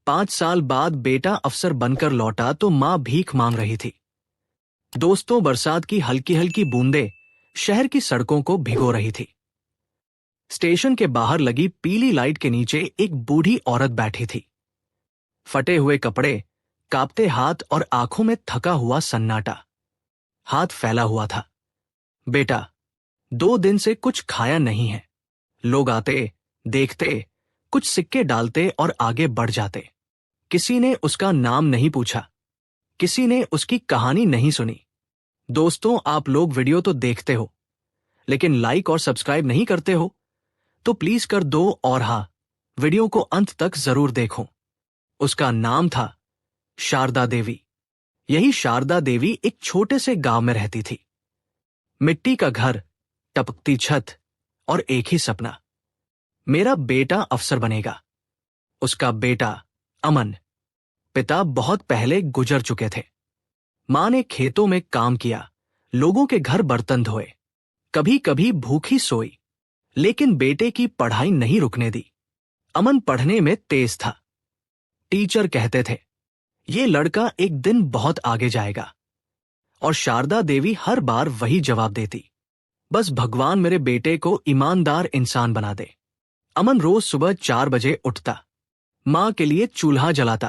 5 साल बाद बेटा अफसर बनकर लौटा तो माँ भीख मांग रही थी। दोस्तों, बरसात की हल्की हल्की बूंदें शहर की सड़कों को भिगो रही थी। स्टेशन के बाहर लगी पीली लाइट के नीचे एक बूढ़ी औरत बैठी थी। फटे हुए कपड़े, कांपते हाथ और आंखों में थका हुआ सन्नाटा। हाथ फैला हुआ था। बेटा, 2 दिन से कुछ खाया नहीं है। लोग आते, देखते, कुछ सिक्के डालते और आगे बढ़ जाते। किसी ने उसका नाम नहीं पूछा, किसी ने उसकी कहानी नहीं सुनी। दोस्तों, आप लोग वीडियो तो देखते हो, लेकिन लाइक और सब्सक्राइब नहीं करते हो, तो प्लीज कर दो। और हाँ, वीडियो को अंत तक जरूर देखो। उसका नाम था शारदा देवी। यही शारदा देवी एक छोटे से गांव में रहती थी। मिट्टी का घर, टपकती छत और एक ही सपना, मेरा बेटा अफसर बनेगा। उसका बेटा अमन। पिता बहुत पहले गुजर चुके थे। मां ने खेतों में काम किया, लोगों के घर बर्तन धोए, कभी कभी भूखी सोई, लेकिन बेटे की पढ़ाई नहीं रुकने दी। अमन पढ़ने में तेज था। टीचर कहते थे, ये लड़का एक दिन बहुत आगे जाएगा। और शारदा देवी हर बार वही जवाब देती, बस भगवान मेरे बेटे को ईमानदार इंसान बना दे। अमन रोज सुबह 4 बजे उठता, मां के लिए चूल्हा जलाता,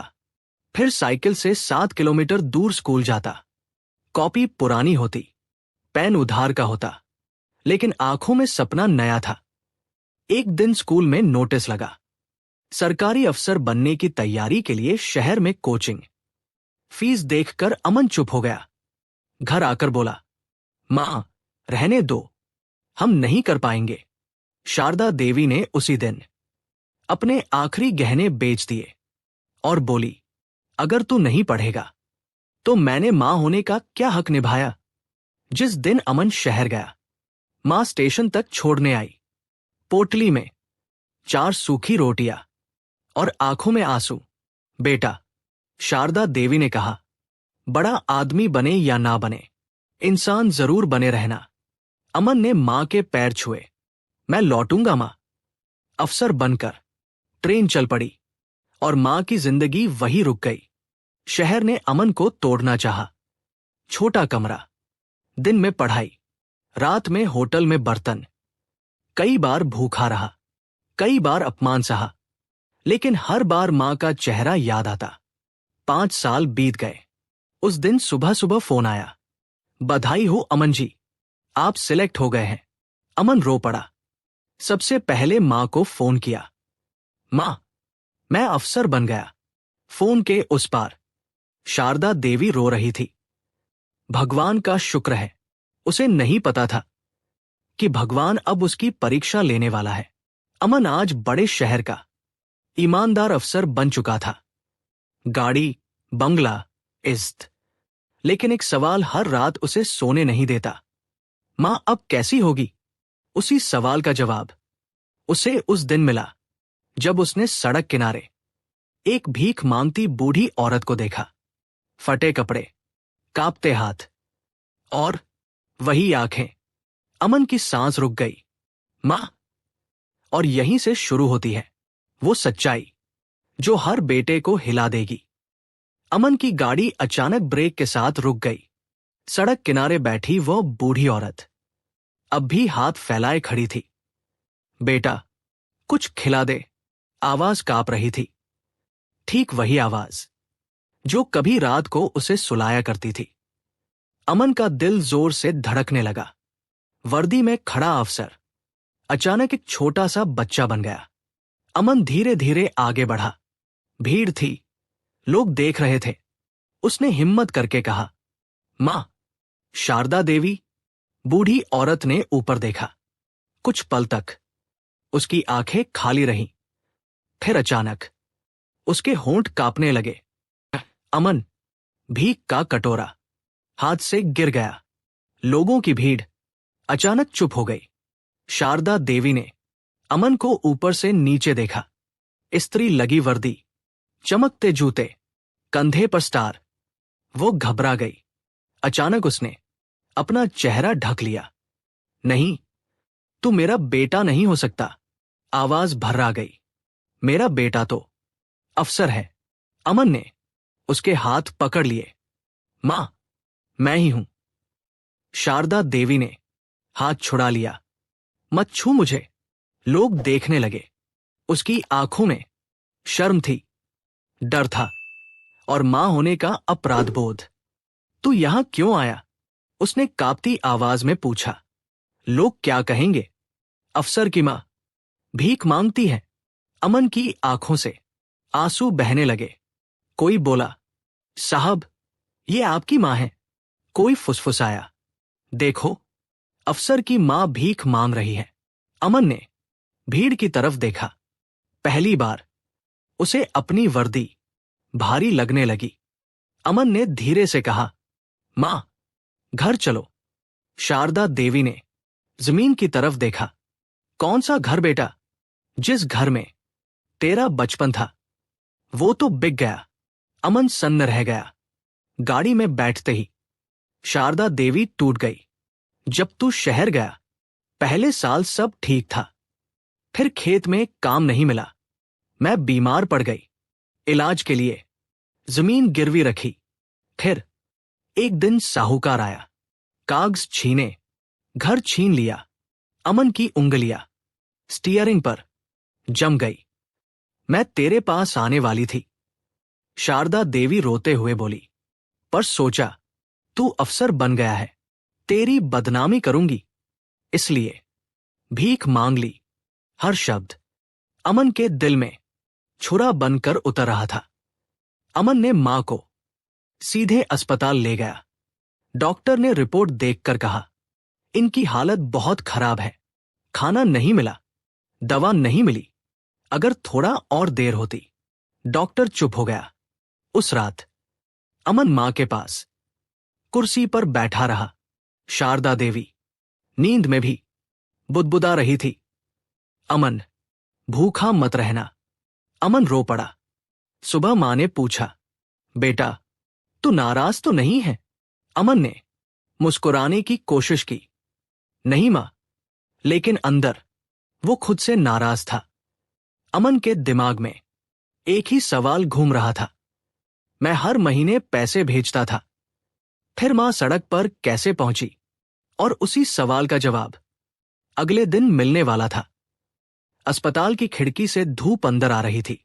फिर साइकिल से 7 किलोमीटर दूर स्कूल जाता। कॉपी पुरानी होती, पेन उधार का होता, लेकिन आंखों में सपना नया था। एक दिन स्कूल में नोटिस लगा, सरकारी अफसर बनने की तैयारी के लिए शहर में कोचिंग। फीस देखकर अमन चुप हो गया। घर आकर बोला, मां, रहने दो, हम नहीं कर पाएंगे। शारदा देवी ने उसी दिन अपने आखिरी गहने बेच दिए और बोली, अगर तू नहीं पढ़ेगा तो मैंने मां होने का क्या हक निभाया। जिस दिन अमन शहर गया, मां स्टेशन तक छोड़ने आई। पोटली में 4 सूखी रोटियां और आंखों में आंसू। बेटा, शारदा देवी ने कहा, बड़ा आदमी बने या ना बने, इंसान जरूर बने रहना। अमन ने मां के पैर छुए। मैं लौटूंगा मां। अफसर बनकर ट्रेन चल पड़ी और मां की जिंदगी वही रुक गई। शहर ने अमन को तोड़ना चाहा। छोटा कमरा, दिन में पढ़ाई, रात में होटल में बर्तन। कई बार भूखा रहा, कई बार अपमान सहा, लेकिन हर बार मां का चेहरा याद आता। 5 साल बीत गए। उस दिन सुबह सुबह फोन आया, बधाई हो अमन जी, आप सिलेक्ट हो गए हैं। अमन रो पड़ा। सबसे पहले मां को फोन किया, मां, मैं अफसर बन गया। फोन के उस पार शारदा देवी रो रही थी। भगवान का शुक्र है, उसे नहीं पता था कि भगवान अब उसकी परीक्षा लेने वाला है। अमन आज बड़े शहर का ईमानदार अफसर बन चुका था। गाड़ी, बंगला, इज्जत, लेकिन एक सवाल हर रात उसे सोने नहीं देता, मां अब कैसी होगी। उसी सवाल का जवाब उसे उस दिन मिला जब उसने सड़क किनारे एक भीख मांगती बूढ़ी औरत को देखा। फटे कपड़े, कांपते हाथ और वही आंखें। अमन की सांस रुक गई। मां, और यहीं से शुरू होती है वो सच्चाई जो हर बेटे को हिला देगी। अमन की गाड़ी अचानक ब्रेक के साथ रुक गई। सड़क किनारे बैठी वो बूढ़ी औरत अब भी हाथ फैलाए खड़ी थी। बेटा, कुछ खिला दे, आवाज कांप रही थी। ठीक वही आवाज जो कभी रात को उसे सुलाया करती थी। अमन का दिल जोर से धड़कने लगा। वर्दी में खड़ा अफसर अचानक एक छोटा सा बच्चा बन गया। अमन धीरे धीरे आगे बढ़ा। भीड़ थी, लोग देख रहे थे। उसने हिम्मत करके कहा, मां, शारदा देवी। बूढ़ी औरत ने ऊपर देखा। कुछ पल तक उसकी आंखें खाली रहीं। फिर अचानक उसके होंठ कांपने लगे। अमन, भीख का कटोरा हाथ से गिर गया। लोगों की भीड़ अचानक चुप हो गई। शारदा देवी ने अमन को ऊपर से नीचे देखा। इस्त्री लगी वर्दी, चमकते जूते, कंधे पर स्टार। वो घबरा गई। अचानक उसने अपना चेहरा ढक लिया। नहीं, तू मेरा बेटा नहीं हो सकता। आवाज भर्रा गई। मेरा बेटा तो अफसर है। अमन ने उसके हाथ पकड़ लिए। मां, मैं ही हूं। शारदा देवी ने हाथ छुड़ा लिया। मत छू मुझे। लोग देखने लगे। उसकी आंखों में शर्म थी, डर था और मां होने का अपराध बोध। तू यहां क्यों आया? उसने कांपती आवाज में पूछा। लोग क्या कहेंगे? अफसर की मां भीख मांगती है। अमन की आंखों से आंसू बहने लगे। कोई बोला, साहब, ये आपकी मां है। कोई फुसफुसाया, देखो, अफसर की मां भीख मांग रही है। अमन ने भीड़ की तरफ देखा। पहली बार उसे अपनी वर्दी भारी लगने लगी। अमन ने धीरे से कहा, मां, घर चलो। शारदा देवी ने जमीन की तरफ देखा। कौन सा घर बेटा? जिस घर में तेरा बचपन था, वो तो बिक गया। अमन सन्न रह गया। गाड़ी में बैठते ही शारदा देवी टूट गई। जब तू शहर गया, पहले साल सब ठीक था। फिर खेत में काम नहीं मिला। मैं बीमार पड़ गई। इलाज के लिए जमीन गिरवी रखी। फिर एक दिन साहूकार आया। कागज छीने, घर छीन लिया। अमन की उंगलियां स्टीयरिंग पर जम गई। मैं तेरे पास आने वाली थी, शारदा देवी रोते हुए बोली, पर सोचा तू अफसर बन गया है, तेरी बदनामी करूंगी, इसलिए भीख मांग ली। हर शब्द अमन के दिल में छुरा बनकर उतर रहा था। अमन ने मां को सीधे अस्पताल ले गया। डॉक्टर ने रिपोर्ट देखकर कहा, इनकी हालत बहुत खराब है। खाना नहीं मिला, दवा नहीं मिली। अगर थोड़ा और देर होती। डॉक्टर चुप हो गया। उस रात अमन मां के पास कुर्सी पर बैठा रहा। शारदा देवी नींद में भी बुदबुदा रही थी, अमन, भूखा मत रहना। अमन रो पड़ा। सुबह मां ने पूछा, बेटा, तू नाराज तो नहीं है? अमन ने मुस्कुराने की कोशिश की। नहीं मां, लेकिन अंदर वो खुद से नाराज था। अमन के दिमाग में एक ही सवाल घूम रहा था। मैं हर महीने पैसे भेजता था, फिर मां सड़क पर कैसे पहुंची? और उसी सवाल का जवाब अगले दिन मिलने वाला था। अस्पताल की खिड़की से धूप अंदर आ रही थी।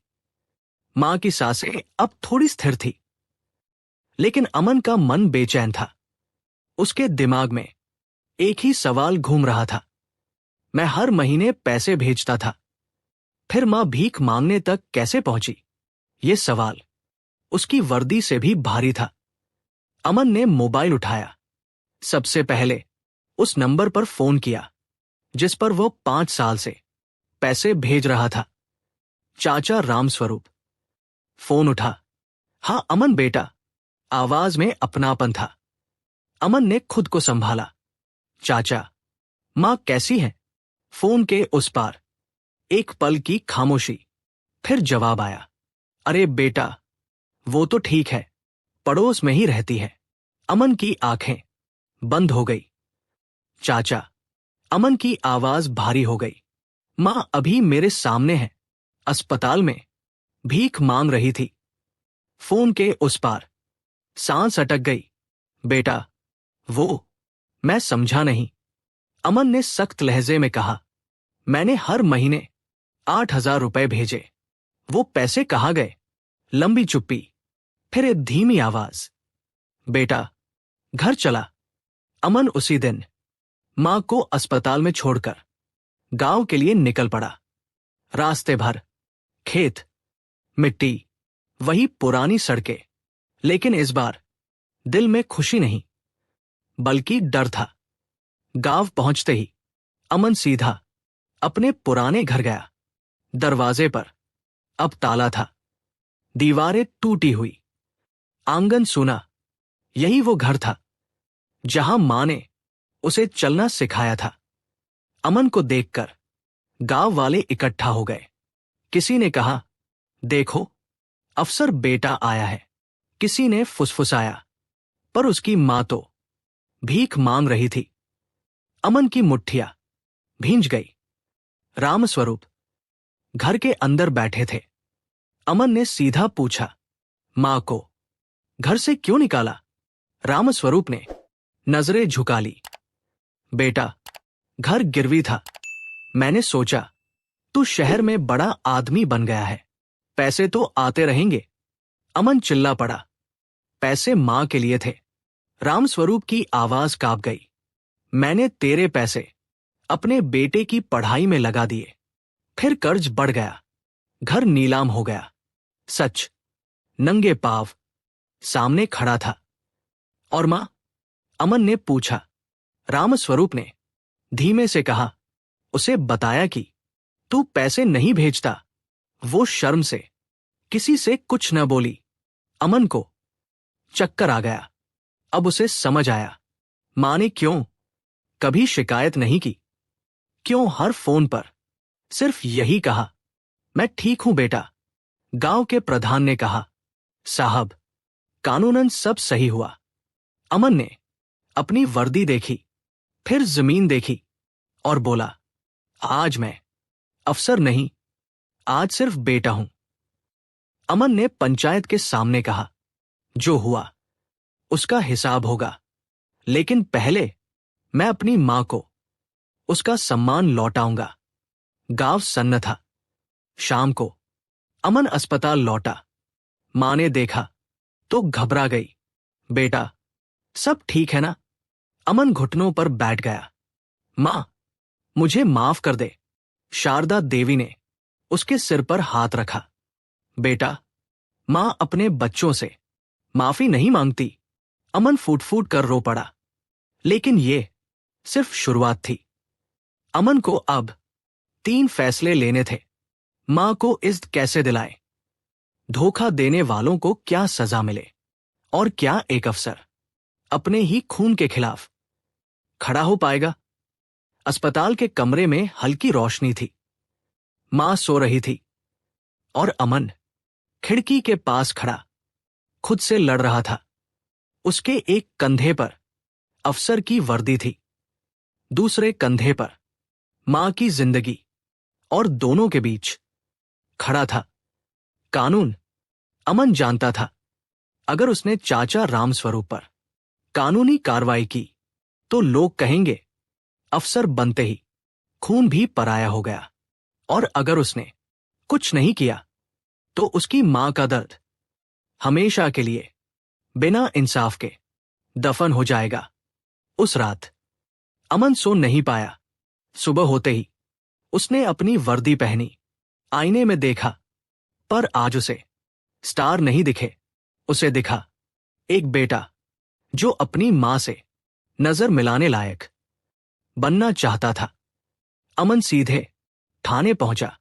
मां की सांसें अब थोड़ी स्थिर थी, लेकिन अमन का मन बेचैन था। उसके दिमाग में एक ही सवाल घूम रहा था। मैं हर महीने पैसे भेजता था, फिर मां भीख मांगने तक कैसे पहुंची? ये सवाल उसकी वर्दी से भी भारी था। अमन ने मोबाइल उठाया। सबसे पहले उस नंबर पर फोन किया जिस पर वो 5 साल से पैसे भेज रहा था। चाचा रामस्वरूप। फोन उठा। हां अमन बेटा। आवाज में अपनापन था। अमन ने खुद को संभाला। चाचा, मां कैसी है? फोन के उस पार एक पल की खामोशी, फिर जवाब आया, अरे बेटा, वो तो ठीक है, पड़ोस में ही रहती है। अमन की आंखें बंद हो गई। चाचा, अमन की आवाज भारी हो गई। मां अभी मेरे सामने है, अस्पताल में, भीख मांग रही थी। फोन के उस पार सांस अटक गई। बेटा, वो, मैं समझा नहीं। अमन ने सख्त लहजे में कहा, मैंने हर महीने 8,000 रुपए भेजे। वो पैसे कहाँ गए? लंबी चुप्पी, फिर एक धीमी आवाज, बेटा, घर चला। अमन उसी दिन मां को अस्पताल में छोड़कर गांव के लिए निकल पड़ा। रास्ते भर खेत, मिट्टी, वही पुरानी सड़कें, लेकिन इस बार दिल में खुशी नहीं, बल्कि डर था। गांव पहुंचते ही अमन सीधा अपने पुराने घर गया। दरवाजे पर अब ताला था, दीवारें टूटी हुई, आंगन सूना। यही वो घर था जहां मां ने उसे चलना सिखाया था। अमन को देखकर गांव वाले इकट्ठा हो गए। किसी ने कहा, देखो, अफसर बेटा आया है। किसी ने फुसफुसाया, पर उसकी मां तो भीख मांग रही थी। अमन की मुट्ठियां भींज गई। रामस्वरूप घर के अंदर बैठे थे। अमन ने सीधा पूछा, मां को घर से क्यों निकाला? रामस्वरूप ने नजरें झुका ली। बेटा, घर गिरवी था। मैंने सोचा तू शहर में बड़ा आदमी बन गया है, पैसे तो आते रहेंगे। अमन चिल्ला पड़ा। पैसे मां के लिए थे। रामस्वरूप की आवाज कांप गई। मैंने तेरे पैसे अपने बेटे की पढ़ाई में लगा दिए, फिर कर्ज बढ़ गया, घर नीलाम हो गया। सच नंगे पाव सामने खड़ा था। और मां? अमन ने पूछा। रामस्वरूप ने धीमे से कहा, उसे बताया कि तू पैसे नहीं भेजता। वो शर्म से किसी से कुछ न बोली। अमन को चक्कर आ गया। अब उसे समझ आया, मां ने क्यों कभी शिकायत नहीं की, क्यों हर फोन पर सिर्फ यही कहा, मैं ठीक हूं बेटा। गांव के प्रधान ने कहा, साहब, कानूनन सब सही हुआ। अमन ने अपनी वर्दी देखी, फिर जमीन देखी और बोला, आज मैं अफसर नहीं, आज सिर्फ बेटा हूं। अमन ने पंचायत के सामने कहा, जो हुआ उसका हिसाब होगा, लेकिन पहले मैं अपनी मां को उसका सम्मान लौटाऊंगा। गांव सन्न था। शाम को अमन अस्पताल लौटा। मां ने देखा तो घबरा गई। बेटा, सब ठीक है ना? अमन घुटनों पर बैठ गया। मां, मुझे माफ कर दे। शारदा देवी ने उसके सिर पर हाथ रखा। बेटा, मां अपने बच्चों से माफी नहीं मांगती। अमन फूट फूट कर रो पड़ा। लेकिन ये सिर्फ शुरुआत थी। अमन को अब 3 फैसले लेने थे। मां को इज्जत कैसे दिलाए, धोखा देने वालों को क्या सजा मिले, और क्या एक अफसर अपने ही खून के खिलाफ खड़ा हो पाएगा? अस्पताल के कमरे में हल्की रोशनी थी। मां सो रही थी और अमन खिड़की के पास खड़ा खुद से लड़ रहा था। उसके एक कंधे पर अफसर की वर्दी थी, दूसरे कंधे पर मां की जिंदगी, और दोनों के बीच खड़ा था कानून। अमन जानता था, अगर उसने चाचा रामस्वरूप पर कानूनी कार्रवाई की तो लोग कहेंगे अफसर बनते ही खून भी पराया हो गया, और अगर उसने कुछ नहीं किया तो उसकी मां का दर्द हमेशा के लिए बिना इंसाफ के दफन हो जाएगा। उस रात अमन सो नहीं पाया। सुबह होते ही उसने अपनी वर्दी पहनी, आईने में देखा, पर आज उसे स्टार नहीं दिखे। उसे दिखा एक बेटा जो अपनी मां से नजर मिलाने लायक बनना चाहता था। अमन सीधे थाने पहुंचा।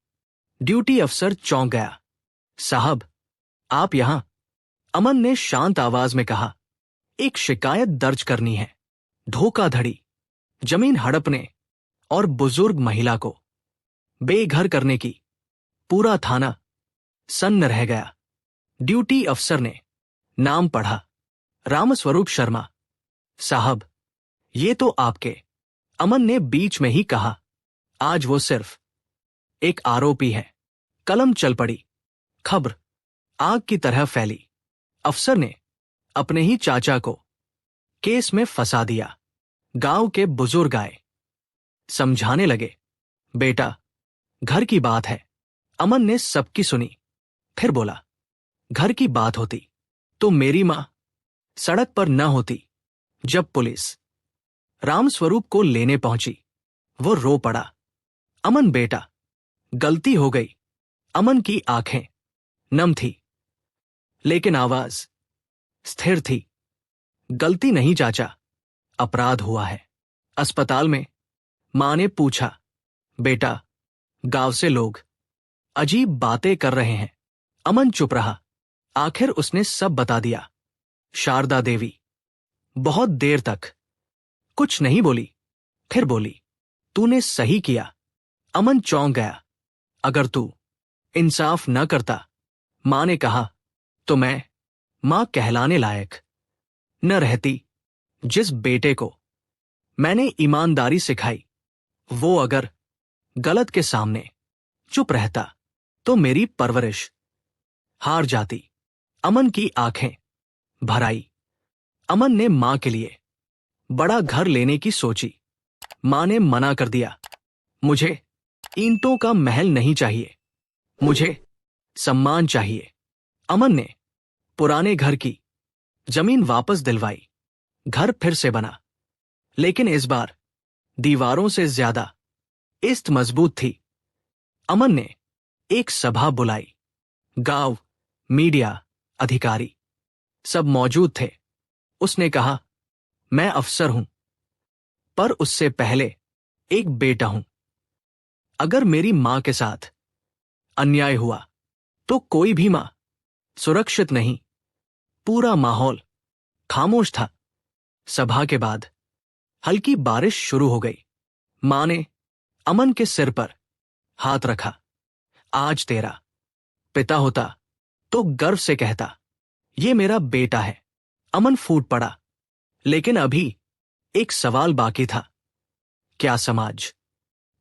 ड्यूटी अफसर चौंक गया। साहब, आप यहां? अमन ने शांत आवाज में कहा, एक शिकायत दर्ज करनी है। धोखाधड़ी, जमीन हड़पने और बुजुर्ग महिला को बेघर करने की। पूरा थाना सन्न रह गया। ड्यूटी अफसर ने नाम पढ़ा, रामस्वरूप शर्मा। साहब, ये तो आपके। अमन ने बीच में ही कहा, आज वो सिर्फ एक आरोपी है। कलम चल पड़ी। खबर आग की तरह फैली। अफसर ने अपने ही चाचा को केस में फंसा दिया। गांव के बुजुर्ग आए, समझाने लगे, बेटा, घर की बात है। अमन ने सबकी सुनी, फिर बोला, घर की बात होती तो मेरी मां सड़क पर न होती। जब पुलिस रामस्वरूप को लेने पहुंची, वो रो पड़ा। अमन बेटा, गलती हो गई। अमन की आंखें नम थी, लेकिन आवाज स्थिर थी। गलती नहीं चाचा, अपराध हुआ है। अस्पताल में मां ने पूछा, बेटा, गांव से लोग अजीब बातें कर रहे हैं। अमन चुप रहा। आखिर उसने सब बता दिया। शारदा देवी बहुत देर तक कुछ नहीं बोली, फिर बोली, तूने सही किया। अमन चौंक गया। अगर तू इंसाफ न करता, मां ने कहा, तो मैं मां कहलाने लायक न रहती। जिस बेटे को मैंने ईमानदारी सिखाई, वो अगर गलत के सामने चुप रहता तो मेरी परवरिश हार जाती। अमन की आंखें भर आई। अमन ने मां के लिए बड़ा घर लेने की सोची। मां ने मना कर दिया, मुझे ईंटों का महल नहीं चाहिए, मुझे सम्मान चाहिए। अमन ने पुराने घर की जमीन वापस दिलवाई। घर फिर से बना, लेकिन इस बार दीवारों से ज्यादा इस्त मजबूत थी। अमन ने एक सभा बुलाई। गांव, मीडिया, अधिकारी सब मौजूद थे। उसने कहा, मैं अफसर हूं, पर उससे पहले एक बेटा हूं। अगर मेरी मां के साथ अन्याय हुआ तो कोई भी मां सुरक्षित नहीं। पूरा माहौल खामोश था। सभा के बाद हल्की बारिश शुरू हो गई। मां ने अमन के सिर पर हाथ रखा। आज तेरा पिता होता तो गर्व से कहता, ये मेरा बेटा है। अमन फूट पड़ा। लेकिन अभी एक सवाल बाकी था। क्या समाज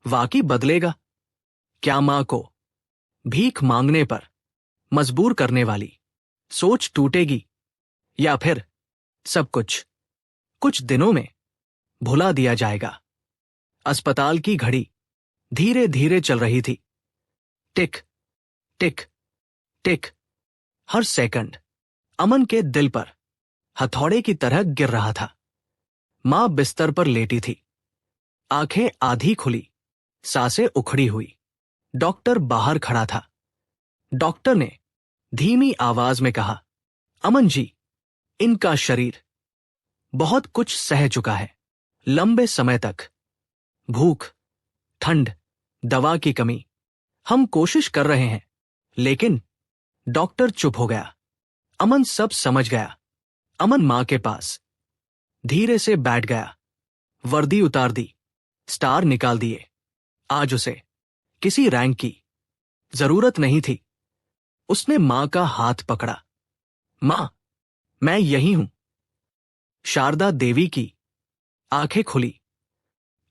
वाकई बदलेगा? क्या मां को भीख मांगने पर मजबूर करने वाली सोच टूटेगी, या फिर सब कुछ दिनों में भुला दिया जाएगा? अस्पताल की घड़ी धीरे धीरे चल रही थी। टिक टिक टिक। हर सेकंड अमन के दिल पर हथौड़े की तरह गिर रहा था। मां बिस्तर पर लेटी थी, आंखें आधी खुली, सांसें उखड़ी हुई। डॉक्टर बाहर खड़ा था। डॉक्टर ने धीमी आवाज में कहा, अमन जी, इनका शरीर बहुत कुछ सह चुका है। लंबे समय तक भूख, ठंड, दवा की कमी। हम कोशिश कर रहे हैं। लेकिन डॉक्टर चुप हो गया। अमन सब समझ गया। अमन मां के पास धीरे से बैठ गया। वर्दी उतार दी, स्टार निकाल दिए। आज उसे किसी रैंक की जरूरत नहीं थी। उसने मां का हाथ पकड़ा। मां, मैं यही हूं। शारदा देवी की आंखें खुली।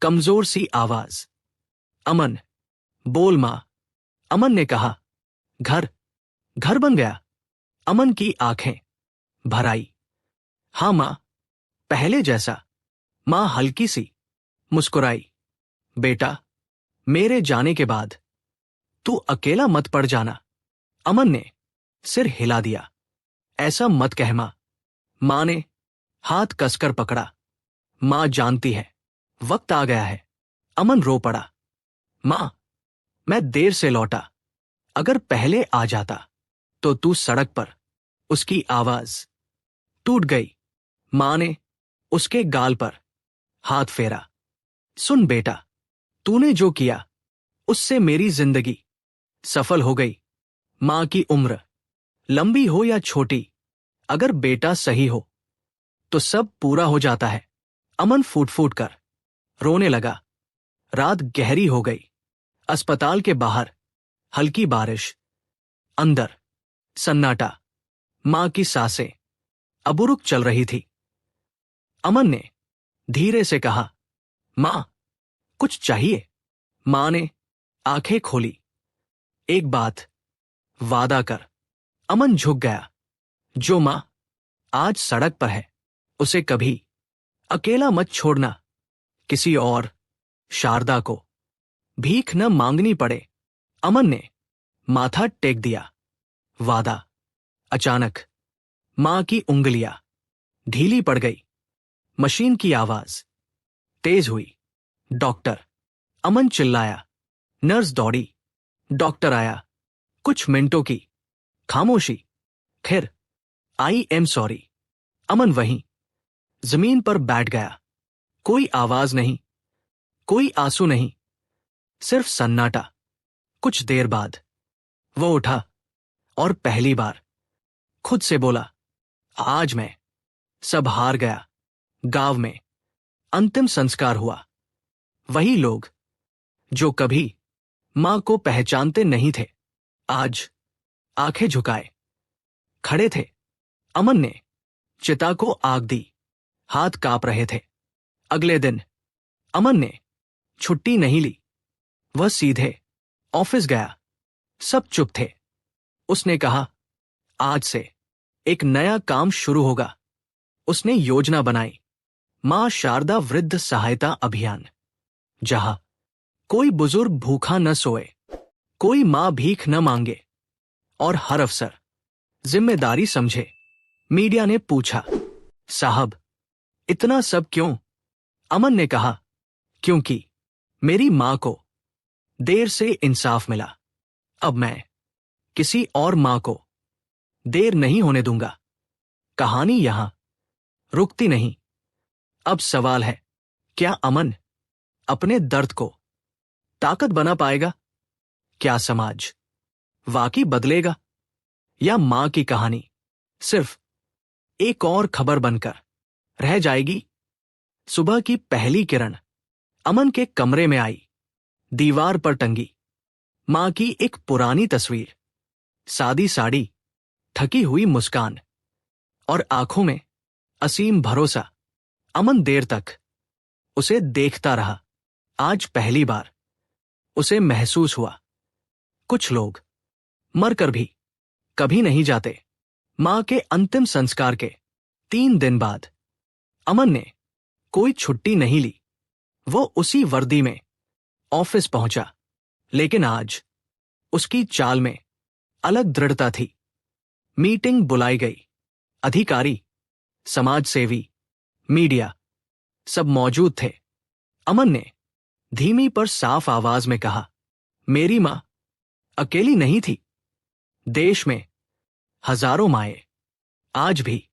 कमजोर सी आवाज, अमन, बोल मां। अमन ने कहा, घर घर बन गया। अमन की आंखें भर आई। हां मां, पहले जैसा। मां हल्की सी मुस्कुराई। बेटा, मेरे जाने के बाद तू अकेला मत पड़ जाना। अमन ने सिर हिला दिया। ऐसा मत कह मां। मां ने हाथ कसकर पकड़ा। मां जानती है, वक्त आ गया है। अमन रो पड़ा। मां, मैं देर से लौटा। अगर पहले आ जाता तो तू सड़क पर। उसकी आवाज टूट गई। मां ने उसके गाल पर हाथ फेरा। सुन बेटा, तूने जो किया उससे मेरी जिंदगी सफल हो गई। मां की उम्र लंबी हो या छोटी, अगर बेटा सही हो तो सब पूरा हो जाता है। अमन फूट फूट कर रोने लगा। रात गहरी हो गई। अस्पताल के बाहर हल्की बारिश, अंदर सन्नाटा। मां की सांसें अबुरुक चल रही थी। अमन ने धीरे से कहा, मां, कुछ चाहिए? मां ने आंखें खोली। एक बात, वादा कर। अमन झुक गया। जो मां आज सड़क पर है, उसे कभी अकेला मत छोड़ना। किसी और शारदा को भीख न मांगनी पड़े। अमन ने माथा टेक दिया। वादा। अचानक मां की उंगलियां ढीली पड़ गई। मशीन की आवाज तेज हुई। डॉक्टर। अमन चिल्लाया। नर्स दौड़ी। डॉक्टर आया। कुछ मिनटों की खामोशी। फिर, आई एम सॉरी। अमन वहीं जमीन पर बैठ गया। कोई आवाज नहीं, कोई आंसू नहीं, सिर्फ सन्नाटा। कुछ देर बाद वो उठा और पहली बार खुद से बोला, आज मैं सब हार गया। गांव में अंतिम संस्कार हुआ। वही लोग जो कभी मां को पहचानते नहीं थे, आज आंखें झुकाए खड़े थे। अमन ने चिता को आग दी। हाथ कांप रहे थे। अगले दिन अमन ने छुट्टी नहीं ली। वह सीधे ऑफिस गया। सब चुप थे। उसने कहा, आज से एक नया काम शुरू होगा। उसने योजना बनाई, मां शारदा वृद्ध सहायता अभियान, जहां कोई बुजुर्ग भूखा न सोए, कोई मां भीख न मांगे और हर अफसर जिम्मेदारी समझे। मीडिया ने पूछा, साहब इतना सब क्यों? अमन ने कहा, क्योंकि मेरी मां को देर से इंसाफ मिला। अब मैं किसी और मां को देर नहीं होने दूंगा। कहानी यहां रुकती नहीं। अब सवाल है, क्या अमन अपने दर्द को ताकत बना पाएगा? क्या समाज वाकई बदलेगा, या मां की कहानी सिर्फ एक और खबर बनकर रह जाएगी? सुबह की पहली किरण अमन के कमरे में आई। दीवार पर टंगी मां की एक पुरानी तस्वीर, सादी साड़ी, थकी हुई मुस्कान और आंखों में असीम भरोसा। अमन देर तक उसे देखता रहा। आज पहली बार उसे महसूस हुआ, कुछ लोग मरकर भी कभी नहीं जाते। मां के अंतिम संस्कार के 3 दिन बाद अमन ने कोई छुट्टी नहीं ली। वो उसी वर्दी में ऑफिस पहुंचा, लेकिन आज उसकी चाल में अलग दृढ़ता थी। मीटिंग बुलाई गई। अधिकारी, समाजसेवी, मीडिया सब मौजूद थे। अमन ने धीमी पर साफ आवाज में कहा, मेरी मां अकेली नहीं थी। देश में हजारों माएं आज भी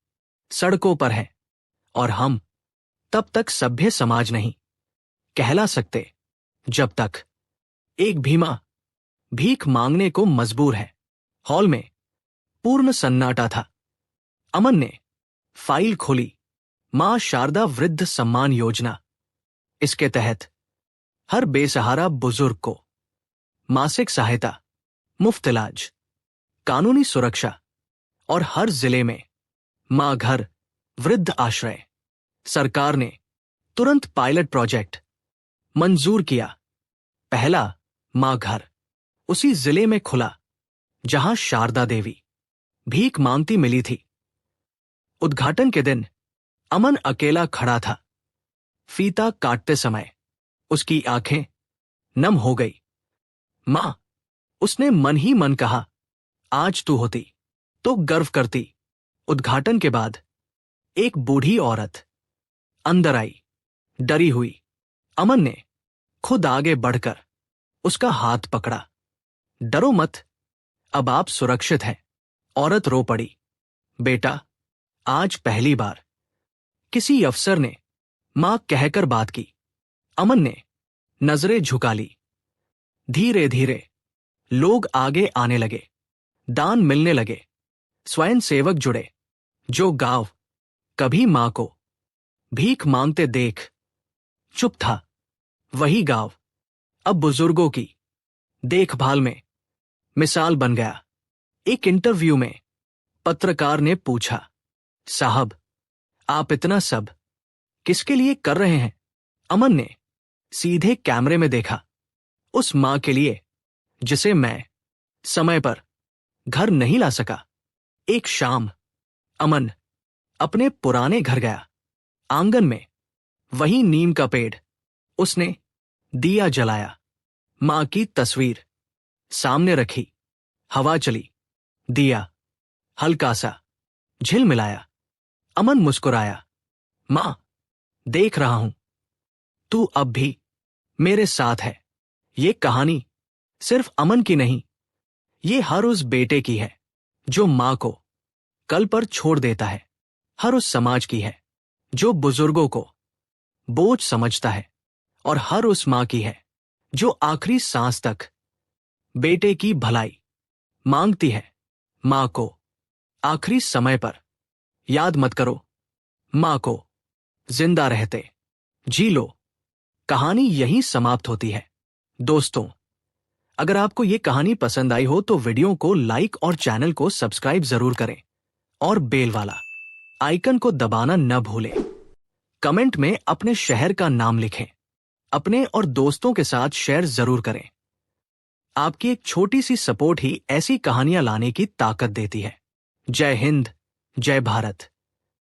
सड़कों पर हैं, और हम तब तक सभ्य समाज नहीं कहला सकते जब तक एक भी मां भीख मांगने को मजबूर है। हॉल में पूर्ण सन्नाटा था। अमन ने फाइल खोली, मां शारदा वृद्ध सम्मान योजना। इसके तहत हर बेसहारा बुजुर्ग को मासिक सहायता, मुफ्त इलाज, कानूनी सुरक्षा और हर जिले में मां घर, वृद्ध आश्रय। सरकार ने तुरंत पायलट प्रोजेक्ट मंजूर किया। पहला मां घर उसी जिले में खुला जहां शारदा देवी भीख मांगती मिली थी। उद्घाटन के दिन अमन अकेला खड़ा था। फीता काटते समय उसकी आंखें नम हो गई। मां, उसने मन ही मन कहा, आज तू होती तो गर्व करती। उद्घाटन के बाद एक बूढ़ी औरत अंदर आई, डरी हुई। अमन ने खुद आगे बढ़कर उसका हाथ पकड़ा। डरो मत, अब आप सुरक्षित हैं। औरत रो पड़ी। बेटा, आज पहली बार किसी अफसर ने मां कहकर बात की। अमन ने नजरें झुका ली। धीरे धीरे लोग आगे आने लगे, दान मिलने लगे, स्वयंसेवक जुड़े। जो गांव कभी मां को भीख मांगते देख चुप था, वही गांव अब बुजुर्गों की देखभाल में मिसाल बन गया। एक इंटरव्यू में पत्रकार ने पूछा, साहब आप इतना सब किसके लिए कर रहे हैं? अमन ने सीधे कैमरे में देखा, उस मां के लिए जिसे मैं समय पर घर नहीं ला सका। एक शाम अमन अपने पुराने घर गया। आंगन में वही नीम का पेड़। उसने दिया जलाया, मां की तस्वीर सामने रखी। हवा चली, दिया हल्का सा झिलमिलाया। अमन मुस्कुराया, मां, देख रहा हूं, तू अब भी मेरे साथ है। ये कहानी सिर्फ अमन की नहीं, ये हर उस बेटे की है जो मां को कल पर छोड़ देता है। हर उस समाज की है जो बुजुर्गों को बोझ समझता है, और हर उस मां की है जो आखिरी सांस तक बेटे की भलाई मांगती है। मां को आखिरी समय पर याद मत करो, मां को जिंदा रहते जी लो। कहानी यहीं समाप्त होती है। दोस्तों, अगर आपको ये कहानी पसंद आई हो तो वीडियो को लाइक और चैनल को सब्सक्राइब जरूर करें, और बेल वाला आइकन को दबाना न भूलें। कमेंट में अपने शहर का नाम लिखें। अपने और दोस्तों के साथ शेयर जरूर करें। आपकी एक छोटी सी सपोर्ट ही ऐसी कहानियां लाने की ताकत देती है। जय हिंद, जय भारत।